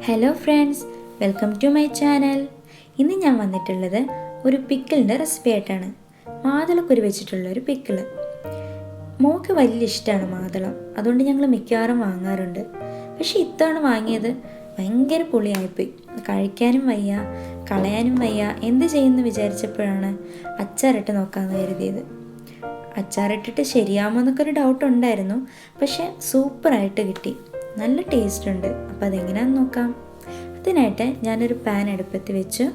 Hello friends, welcome to my channel. ഇന്ന് ഞാൻ വന്നിട്ടുള്ളത് ഒരു പിക്കിളിൻ്റെ റെസിപ്പി ആയിട്ടാണ്. മാതളക്കുരു വെച്ചിട്ടുള്ള ഒരു പിക്കിള്. മോൾക്ക് വലിയ ഇഷ്ടമാണ് മാതളം, അതുകൊണ്ട് ഞങ്ങൾ മിക്കവാറും വാങ്ങാറുണ്ട്. പക്ഷേ ഇത്തവണ വാങ്ങിയത് ഭയങ്കര പുളിയായിപ്പോയി. കഴിക്കാനും വയ്യ, കളയാനും വയ്യ. എന്ത് ചെയ്യുമെന്ന് വിചാരിച്ചപ്പോഴാണ് അച്ചാറിട്ട് നോക്കാമെന്ന് കരുതിയത്. അച്ചാറിട്ടിട്ട് ശരിയാമോ എന്നൊക്കെ ഒരു ഡൗട്ട് ഉണ്ടായിരുന്നു. പക്ഷേ സൂപ്പറായിട്ട് കിട്ടി, നല്ല ടേസ്റ്റ് ഉണ്ട്. അപ്പോൾ അതെങ്ങനെയാണെന്ന് നോക്കാം. അതിനായിട്ട് ഞാനൊരു പാൻ അടുപ്പത്ത് വെച്ചു,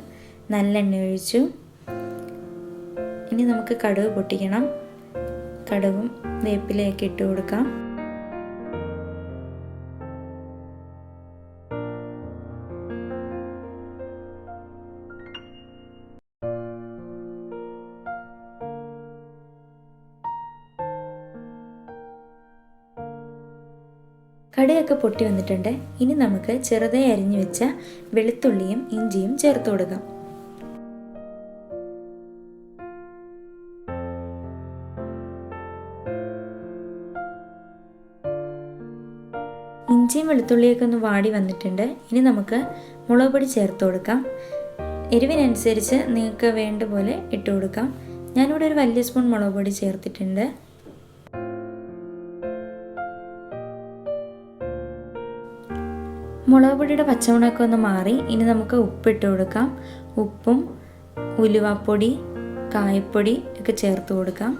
നല്ലെണ്ണ ഒഴിച്ചു. ഇനി നമുക്ക് കടുക് പൊട്ടിക്കണം. കടുകും വേപ്പിലയൊക്കെ ഇട്ട് കൊടുക്കാം. കടുകൊക്കെ പൊട്ടി വന്നിട്ടുണ്ട്. ഇനി നമുക്ക് ചെറുതായി അരിഞ്ഞു വെച്ച വെളുത്തുള്ളിയും ഇഞ്ചിയും ചേർത്ത് കൊടുക്കാം. ഇഞ്ചിയും വെളുത്തുള്ളിയൊക്കെ ഒന്ന് വാടി വന്നിട്ടുണ്ട്. ഇനി നമുക്ക് മുളക് പൊടി ചേർത്ത് കൊടുക്കാം. എരിവിനനുസരിച്ച് നിങ്ങൾക്ക് വേണ്ട പോലെ ഇട്ട് കൊടുക്കാം. ഞാനിവിടെ ഒരു വലിയ സ്പൂൺ മുളക് പൊടി ചേർത്തിട്ടുണ്ട്. മുളക് പൊടിയുടെ പച്ചമുളകൊക്കെ ഒന്ന് മാറി. ഇനി നമുക്ക് ഉപ്പിട്ട് കൊടുക്കാം. ഉപ്പും ഉലുവാപ്പൊടി, കായപ്പൊടി ഒക്കെ ചേർത്ത് കൊടുക്കാം.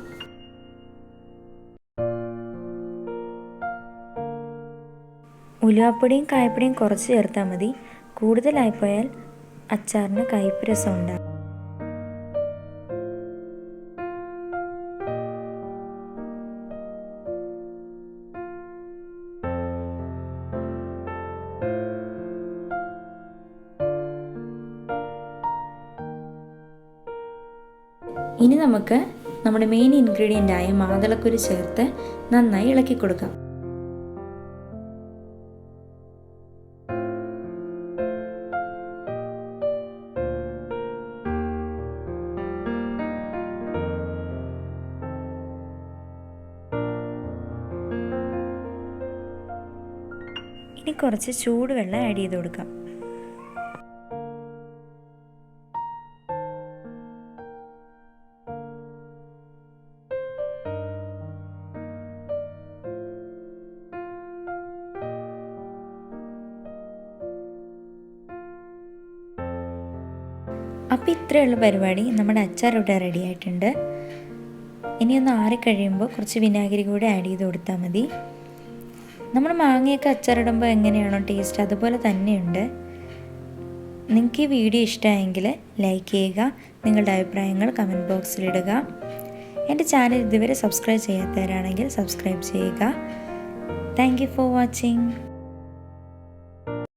ഉലുവാപ്പൊടിയും കായപ്പൊടിയും കുറച്ച് ചേർത്താൽ മതി. കൂടുതലായിപ്പോയാൽ അച്ചാറിന് കയ്പ്പ് രസം ഉണ്ടാകും. ഇനി നമുക്ക് നമ്മുടെ മെയിൻ ഇൻഗ്രീഡിയൻ്റായ മാതളക്കുരു ചേർത്ത് നന്നായി ഇളക്കി കൊടുക്കാം. ഇനി കുറച്ച് ചൂടുവെള്ളം ആഡ് ചെയ്ത് കൊടുക്കാം. അപ്പോൾ ഇത്രയുള്ള പരിപാടി. നമ്മുടെ അച്ചാർ ഇവിടെ റെഡി ആയിട്ടുണ്ട്. ഇനി ഒന്ന് ആറിക്കഴിയുമ്പോൾ കുറച്ച് വിനാഗിരി കൂടെ ആഡ് ചെയ്ത് കൊടുത്താൽ മതി. നമ്മൾ മാങ്ങയൊക്കെ അച്ചാറിടുമ്പോൾ എങ്ങനെയാണോ ടേസ്റ്റ്, അതുപോലെ തന്നെയുണ്ട്. നിങ്ങൾക്ക് ഈ വീഡിയോ ഇഷ്ടമായെങ്കിൽ ലൈക്ക് ചെയ്യുക, നിങ്ങളുടെ അഭിപ്രായങ്ങൾ കമൻറ്റ് ബോക്സിലിടുക. എൻ്റെ ചാനൽ ഇതുവരെ സബ്സ്ക്രൈബ് ചെയ്യാത്തവരാണെങ്കിൽ സബ്സ്ക്രൈബ് ചെയ്യുക. Thank you for watching.